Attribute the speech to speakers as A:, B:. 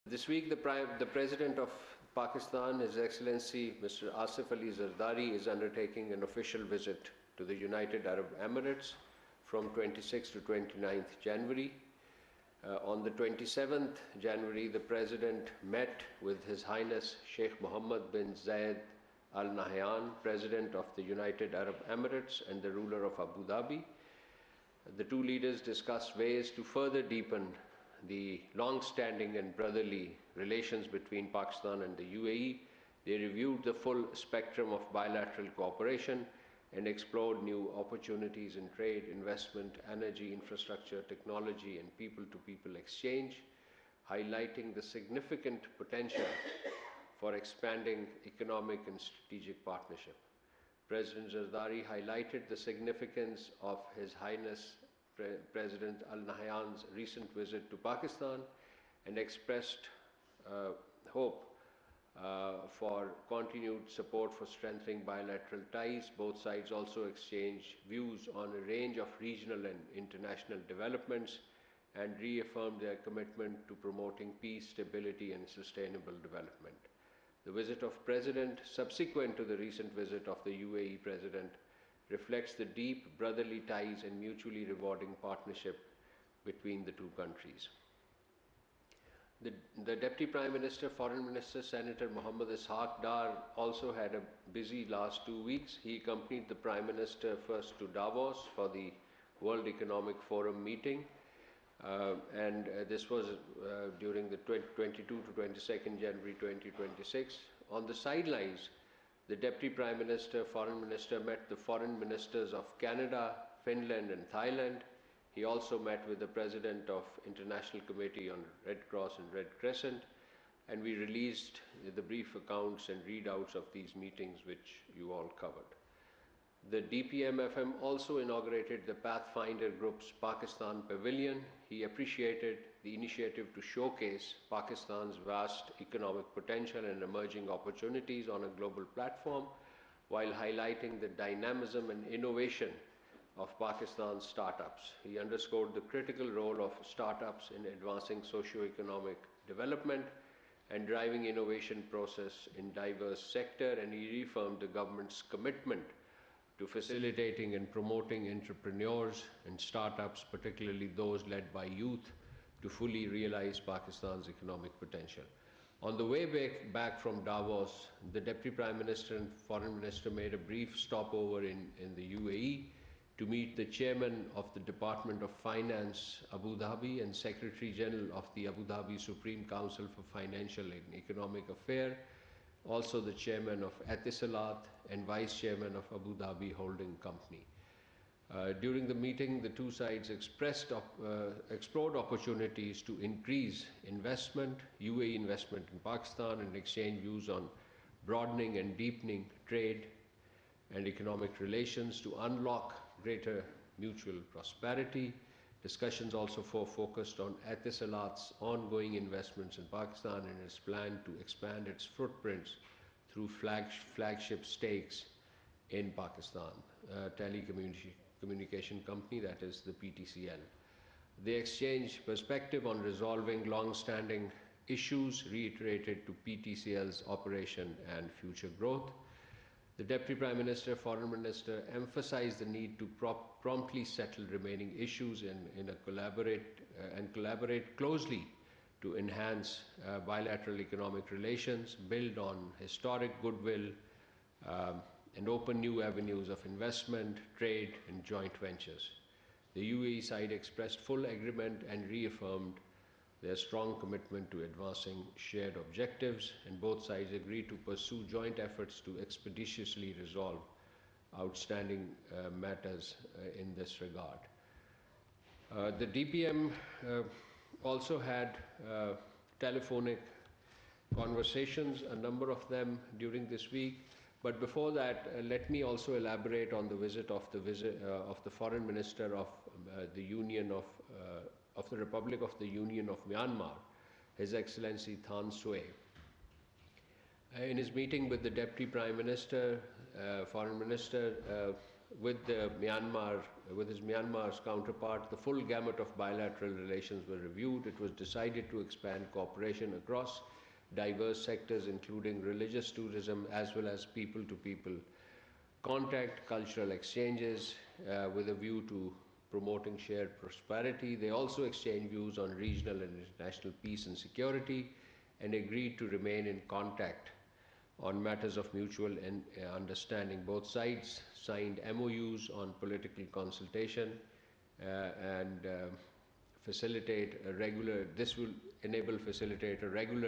A: This week, the President of Pakistan, His Excellency Mr. Asif Ali Zardari, is undertaking an official visit to the United Arab Emirates from 26th to 29th January. On the 27th January, the President met with His Highness Sheikh Mohammed bin Zayed Al Nahyan, President of the United Arab Emirates and the ruler of Abu Dhabi. The two leaders discussed ways to further deepen the long-standing and brotherly relations between Pakistan and the UAE. They reviewed the full spectrum of bilateral cooperation and explored new opportunities in trade, investment, energy, infrastructure, technology, and people-to-people exchange, highlighting the significant potential for expanding economic and strategic partnership. President Zardari highlighted the significance of His Highness President Al Nahyan's recent visit to Pakistan and expressed hope for continued support for strengthening bilateral ties. Both sides also exchanged views on a range of regional and international developments and reaffirmed their commitment to promoting peace, stability, and sustainable development. The visit of President, subsequent to the recent visit of the UAE President, reflects the deep brotherly ties and mutually rewarding partnership between the two countries. The Deputy Prime Minister, Foreign Minister, Senator Mohammed Ishaq Dar, also had a busy last 2 weeks. He accompanied the Prime Minister first to Davos for the World Economic Forum meeting, and this was during the 22 to 22nd January 2026. On the sidelines, the Deputy Prime Minister, Foreign Minister, met the Foreign Ministers of Canada, Finland, and Thailand. He also met with the President of International Committee on Red Cross and Red Crescent, and we released the brief accounts and readouts of these meetings, which you all covered. The DPMFM also inaugurated the Pathfinder Group's Pakistan Pavilion. He appreciated the initiative to showcase Pakistan's vast economic potential and emerging opportunities on a global platform, while highlighting the dynamism and innovation of Pakistan's startups. He underscored the critical role of startups in advancing socio-economic development and driving innovation process in diverse sector, and he reaffirmed the government's commitment to facilitating and promoting entrepreneurs and startups, particularly those led by youth, to fully realize Pakistan's economic potential. On the way back from Davos, the Deputy Prime Minister and Foreign Minister made a brief stopover in the UAE to meet the Chairman of the Department of Finance, Abu Dhabi, and Secretary General of the Abu Dhabi Supreme Council for Financial and Economic Affairs, also the Chairman of Etisalat and Vice Chairman of Abu Dhabi Holding Company. During the meeting, the two sides explored opportunities to increase investment, UAE investment in Pakistan, and exchange views on broadening and deepening trade and economic relations to unlock greater mutual prosperity. Discussions also focused on Etisalat's ongoing investments in Pakistan and its plan to expand its footprints through flagship stakes in Pakistan, telecommunication company, that is the PTCL. They exchanged perspective on resolving long-standing issues, reiterated to PTCL's operation and future growth. The Deputy Prime Minister, Foreign Minister emphasized the need to promptly settle remaining issues and collaborate closely to enhance bilateral economic relations, build on historic goodwill, and open new avenues of investment, trade, and joint ventures. The UAE side expressed full agreement and reaffirmed their strong commitment to advancing shared objectives, and both sides agreed to pursue joint efforts to expeditiously resolve outstanding matters in this regard. The DPM also had telephonic conversations, a number of them during this week. But before that, let me also elaborate on the visit of the Foreign Minister of the Republic of the Union of Myanmar, His Excellency Than Shwe. In his meeting with the Deputy Prime Minister, Foreign Minister, with his Myanmar's counterpart, the full gamut of bilateral relations were reviewed. It was decided to expand cooperation across diverse sectors, including religious tourism as well as people-to-people contact, cultural exchanges, with a view to promoting shared prosperity. They also exchanged views on regional and international peace and security and agreed to remain in contact on matters of mutual understanding. Both sides signed MOUs on political consultation and facilitate a regular, this will facilitate a regular